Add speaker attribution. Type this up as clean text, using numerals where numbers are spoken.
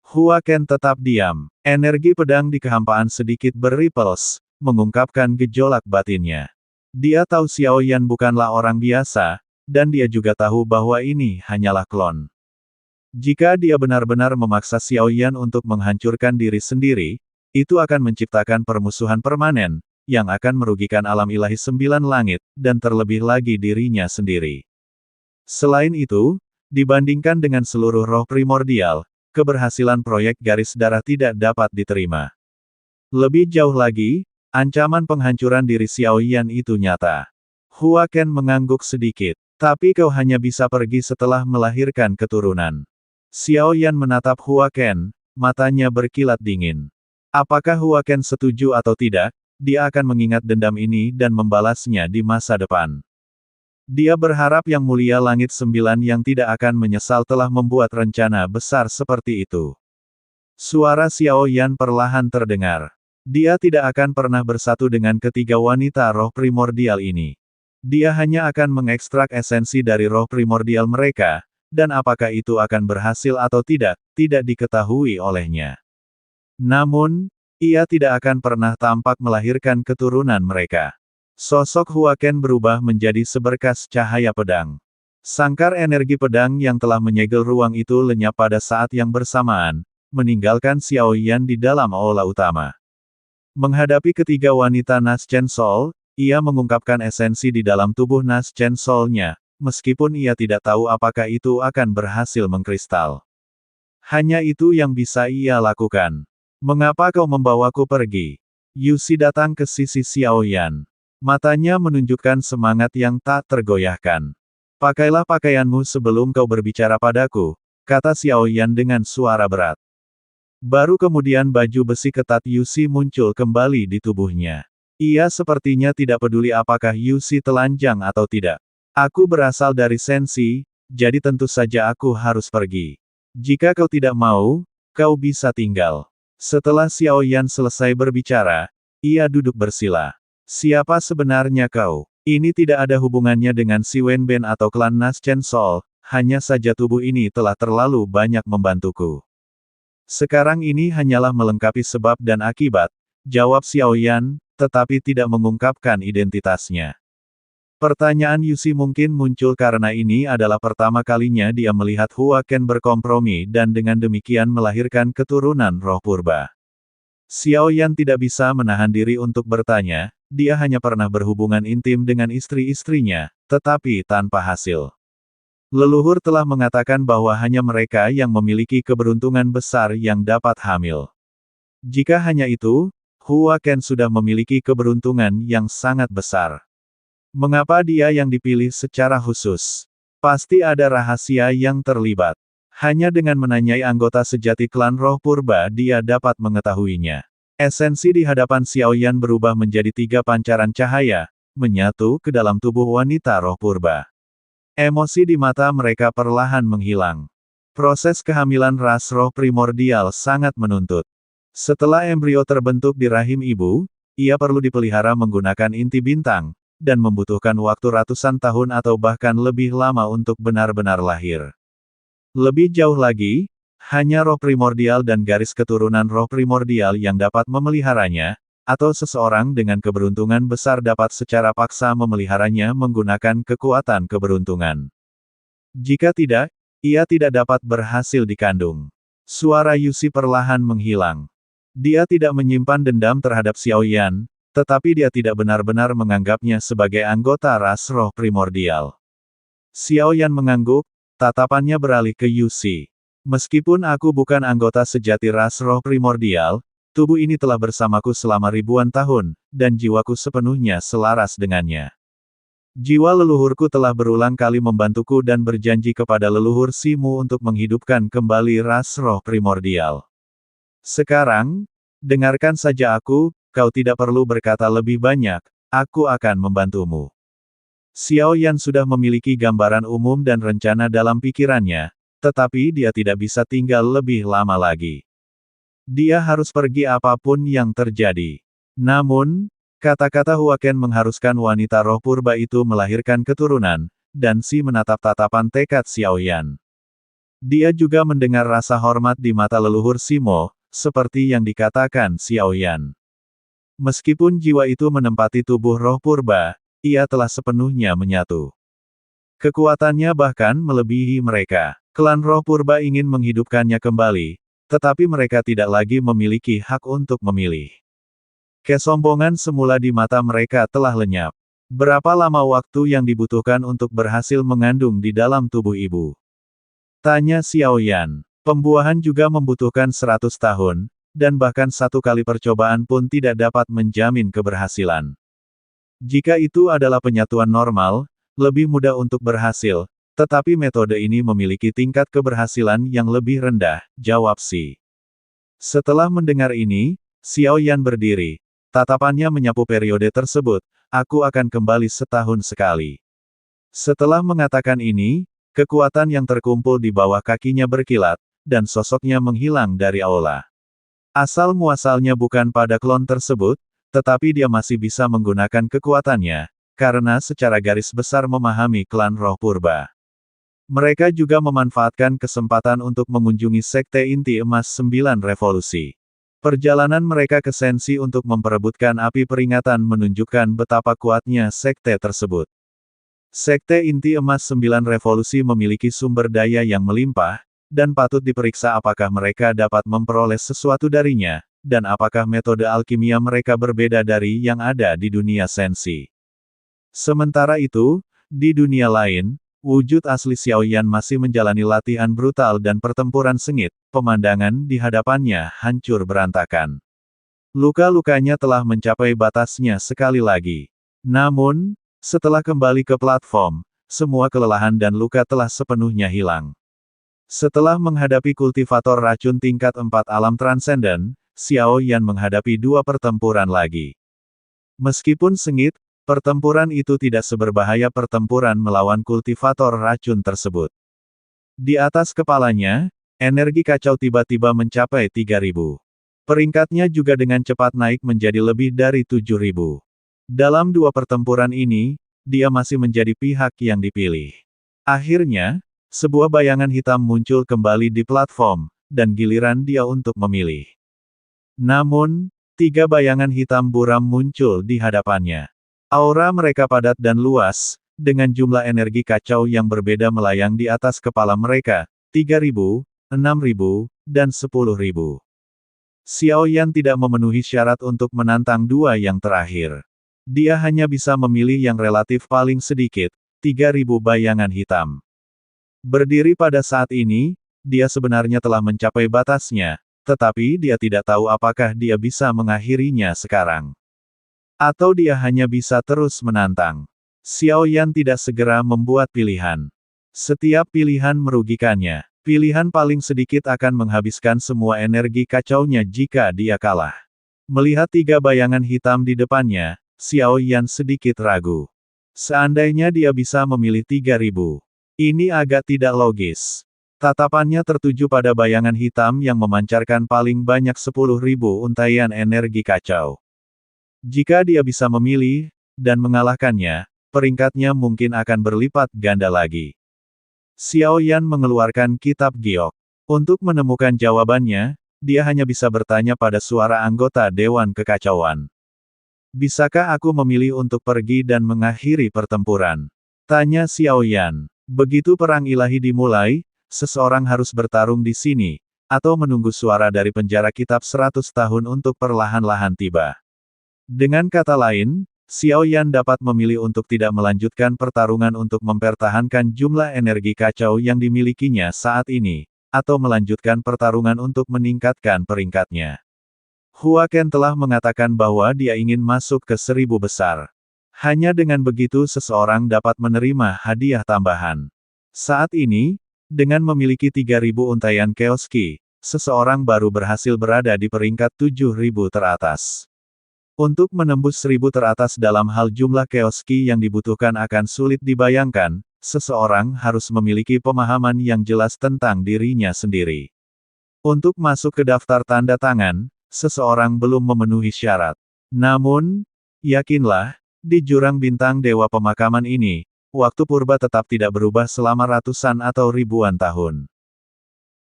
Speaker 1: Hua Ken tetap diam. Energi pedang di kehampaan sedikit berripples, mengungkapkan gejolak batinnya. Dia tahu Xiao Yan bukanlah orang biasa, dan dia juga tahu bahwa ini hanyalah klon. Jika dia benar-benar memaksa Xiao Yan untuk menghancurkan diri sendiri, itu akan menciptakan permusuhan permanen, yang akan merugikan alam ilahi sembilan langit, dan terlebih lagi dirinya sendiri. Selain itu, dibandingkan dengan seluruh roh primordial, keberhasilan proyek garis darah tidak dapat diterima. Lebih jauh lagi, ancaman penghancuran diri Xiao Yan itu nyata. Hua Ken mengangguk sedikit. Tapi kau hanya bisa pergi setelah melahirkan keturunan. Xiao Yan menatap Hua Ken, matanya berkilat dingin. Apakah Hua Ken setuju atau tidak, dia akan mengingat dendam ini dan membalasnya di masa depan. Dia berharap Yang Mulia Langit Sembilan yang tidak akan menyesal telah membuat rencana besar seperti itu. Suara Xiao Yan perlahan terdengar. Dia tidak akan pernah bersatu dengan ketiga wanita roh primordial ini. Dia hanya akan mengekstrak esensi dari roh primordial mereka, dan apakah itu akan berhasil atau tidak diketahui olehnya. Namun, ia tidak akan pernah tampak melahirkan keturunan mereka. Sosok Hua Ken berubah menjadi seberkas cahaya pedang. Sangkar energi pedang yang telah menyegel ruang itu lenyap pada saat yang bersamaan, meninggalkan Xiao Yan di dalam aula utama. Menghadapi ketiga wanita Nas Chen Sol, ia mengungkapkan esensi di dalam tubuh Nas Chen Sol-nya, meskipun ia tidak tahu apakah itu akan berhasil mengkristal. Hanya itu yang bisa ia lakukan. Mengapa kau membawaku pergi? Yusi datang ke sisi Xiao Yan. Matanya menunjukkan semangat yang tak tergoyahkan. Pakailah pakaianmu sebelum kau berbicara padaku, kata Xiao Yan dengan suara berat. Baru kemudian baju besi ketat Yusi muncul kembali di tubuhnya. Ia sepertinya tidak peduli apakah Yusi telanjang atau tidak. Aku berasal dari Sensi, jadi tentu saja aku harus pergi. Jika kau tidak mau, kau bisa tinggal. Setelah Xiao Yan selesai berbicara, ia duduk bersila. Siapa sebenarnya kau? Ini tidak ada hubungannya dengan Si Wenben atau klan Nas Chen Sol, hanya saja tubuh ini telah terlalu banyak membantuku. Sekarang ini hanyalah melengkapi sebab dan akibat, jawab Xiao Yan, tetapi tidak mengungkapkan identitasnya. Pertanyaan Yusi mungkin muncul karena ini adalah pertama kalinya dia melihat Hua Ken berkompromi dan dengan demikian melahirkan keturunan roh purba. Xiao Yan tidak bisa menahan diri untuk bertanya, dia hanya pernah berhubungan intim dengan istri-istrinya, tetapi tanpa hasil. Leluhur telah mengatakan bahwa hanya mereka yang memiliki keberuntungan besar yang dapat hamil. Jika hanya itu, Hua Ken sudah memiliki keberuntungan yang sangat besar. Mengapa dia yang dipilih secara khusus? Pasti ada rahasia yang terlibat. Hanya dengan menanyai anggota sejati klan roh purba dia dapat mengetahuinya. Esensi di hadapan Xiao Yan berubah menjadi 3 pancaran cahaya, menyatu ke dalam tubuh wanita roh purba. Emosi di mata mereka perlahan menghilang. Proses kehamilan ras roh primordial sangat menuntut. Setelah embrio terbentuk di rahim ibu, ia perlu dipelihara menggunakan inti bintang, dan membutuhkan waktu ratusan tahun atau bahkan lebih lama untuk benar-benar lahir. Lebih jauh lagi, hanya roh primordial dan garis keturunan roh primordial yang dapat memeliharanya, atau seseorang dengan keberuntungan besar dapat secara paksa memeliharanya menggunakan kekuatan keberuntungan. Jika tidak, ia tidak dapat berhasil dikandung. Suara Yusi perlahan menghilang. Dia tidak menyimpan dendam terhadap Xiao Yan, tetapi dia tidak benar-benar menganggapnya sebagai anggota ras roh primordial. Xiao Yan mengangguk, tatapannya beralih ke Yusi. Meskipun aku bukan anggota sejati ras roh primordial, tubuh ini telah bersamaku selama ribuan tahun, dan jiwaku sepenuhnya selaras dengannya. Jiwa leluhurku telah berulang kali membantuku dan berjanji kepada leluhur Simu untuk menghidupkan kembali ras roh primordial. Sekarang, dengarkan saja aku, kau tidak perlu berkata lebih banyak, aku akan membantumu. Xiao Yan sudah memiliki gambaran umum dan rencana dalam pikirannya, tetapi dia tidak bisa tinggal lebih lama lagi. Dia harus pergi apapun yang terjadi. Namun, kata-kata Hua Ken mengharuskan wanita roh purba itu melahirkan keturunan, dan Si menatap tatapan tekad Xiao Yan. Dia juga mendengar rasa hormat di mata leluhur Simo, seperti yang dikatakan Xiaoyan. Meskipun jiwa itu menempati tubuh roh purba, ia telah sepenuhnya menyatu. Kekuatannya bahkan melebihi mereka. Klan roh purba ingin menghidupkannya kembali, tetapi mereka tidak lagi memiliki hak untuk memilih. Kesombongan semula di mata mereka telah lenyap. Berapa lama waktu yang dibutuhkan untuk berhasil mengandung di dalam tubuh ibu? Tanya Xiaoyan. Pembuahan juga membutuhkan 100 tahun, dan bahkan satu kali percobaan pun tidak dapat menjamin keberhasilan. Jika itu adalah penyatuan normal, lebih mudah untuk berhasil, tetapi metode ini memiliki tingkat keberhasilan yang lebih rendah, jawab Xi. Setelah mendengar ini, Xiaoyan berdiri. Tatapannya menyapu periode tersebut, aku akan kembali setahun sekali. Setelah mengatakan ini, kekuatan yang terkumpul di bawah kakinya berkilat, dan sosoknya menghilang dari aula. Asal-muasalnya bukan pada klon tersebut, tetapi dia masih bisa menggunakan kekuatannya, karena secara garis besar memahami klan roh purba. Mereka juga memanfaatkan kesempatan untuk mengunjungi Sekte Inti Emas 9 Revolusi. Perjalanan mereka ke Sensi untuk memperebutkan api peringatan menunjukkan betapa kuatnya sekte tersebut. Sekte Inti Emas 9 Revolusi memiliki sumber daya yang melimpah, dan patut diperiksa apakah mereka dapat memperoleh sesuatu darinya, dan apakah metode alkimia mereka berbeda dari yang ada di dunia Sensi. Sementara itu, di dunia lain, wujud asli Xiaoyan masih menjalani latihan brutal dan pertempuran sengit, pemandangan di hadapannya hancur berantakan. Luka-lukanya telah mencapai batasnya sekali lagi. Namun, setelah kembali ke platform, semua kelelahan dan luka telah sepenuhnya hilang. Setelah menghadapi kultivator racun tingkat 4 alam transenden, Xiaoyan menghadapi 2 pertempuran lagi. Meskipun sengit, pertempuran itu tidak seberbahaya pertempuran melawan kultivator racun tersebut. Di atas kepalanya, energi kacau tiba-tiba mencapai 3000. Peringkatnya juga dengan cepat naik menjadi lebih dari 7000. Dalam 2 pertempuran ini, dia masih menjadi pihak yang dipilih. Akhirnya, sebuah bayangan hitam muncul kembali di platform, dan giliran dia untuk memilih. Namun, 3 bayangan hitam buram muncul di hadapannya. Aura mereka padat dan luas, dengan jumlah energi kacau yang berbeda melayang di atas kepala mereka, 3000, 6000, dan 10.000. Xiaoyan tidak memenuhi syarat untuk menantang 2 yang terakhir. Dia hanya bisa memilih yang relatif paling sedikit, 3000 bayangan hitam. Berdiri pada saat ini, dia sebenarnya telah mencapai batasnya, tetapi dia tidak tahu apakah dia bisa mengakhirinya sekarang. Atau dia hanya bisa terus menantang. Xiaoyan tidak segera membuat pilihan. Setiap pilihan merugikannya. Pilihan paling sedikit akan menghabiskan semua energi kacaunya jika dia kalah. Melihat 3 bayangan hitam di depannya, Xiaoyan sedikit ragu. Seandainya dia bisa memilih 3000. Ini agak tidak logis. Tatapannya tertuju pada bayangan hitam yang memancarkan paling banyak 10.000 untaian energi kacau. Jika dia bisa memilih, dan mengalahkannya, peringkatnya mungkin akan berlipat ganda lagi. Xiaoyan mengeluarkan kitab giok. Untuk menemukan jawabannya, dia hanya bisa bertanya pada suara anggota Dewan Kekacauan. Bisakah aku memilih untuk pergi dan mengakhiri pertempuran? Tanya Xiaoyan. Begitu perang ilahi dimulai, seseorang harus bertarung di sini, atau menunggu suara dari penjara kitab 100 tahun untuk perlahan-lahan tiba. Dengan kata lain, Xiaoyan dapat memilih untuk tidak melanjutkan pertarungan untuk mempertahankan jumlah energi kacau yang dimilikinya saat ini, atau melanjutkan pertarungan untuk meningkatkan peringkatnya. Hua Ken telah mengatakan bahwa dia ingin masuk ke 1000 besar. Hanya dengan begitu seseorang dapat menerima hadiah tambahan. Saat ini, dengan memiliki 3000 untaian Chaos Ki, seseorang baru berhasil berada di peringkat 7000 teratas. Untuk menembus 1000 teratas dalam hal jumlah Chaos Ki yang dibutuhkan akan sulit dibayangkan, seseorang harus memiliki pemahaman yang jelas tentang dirinya sendiri. Untuk masuk ke daftar tanda tangan, seseorang belum memenuhi syarat. Namun, yakinlah, di jurang bintang dewa pemakaman ini, waktu purba tetap tidak berubah selama ratusan atau ribuan tahun.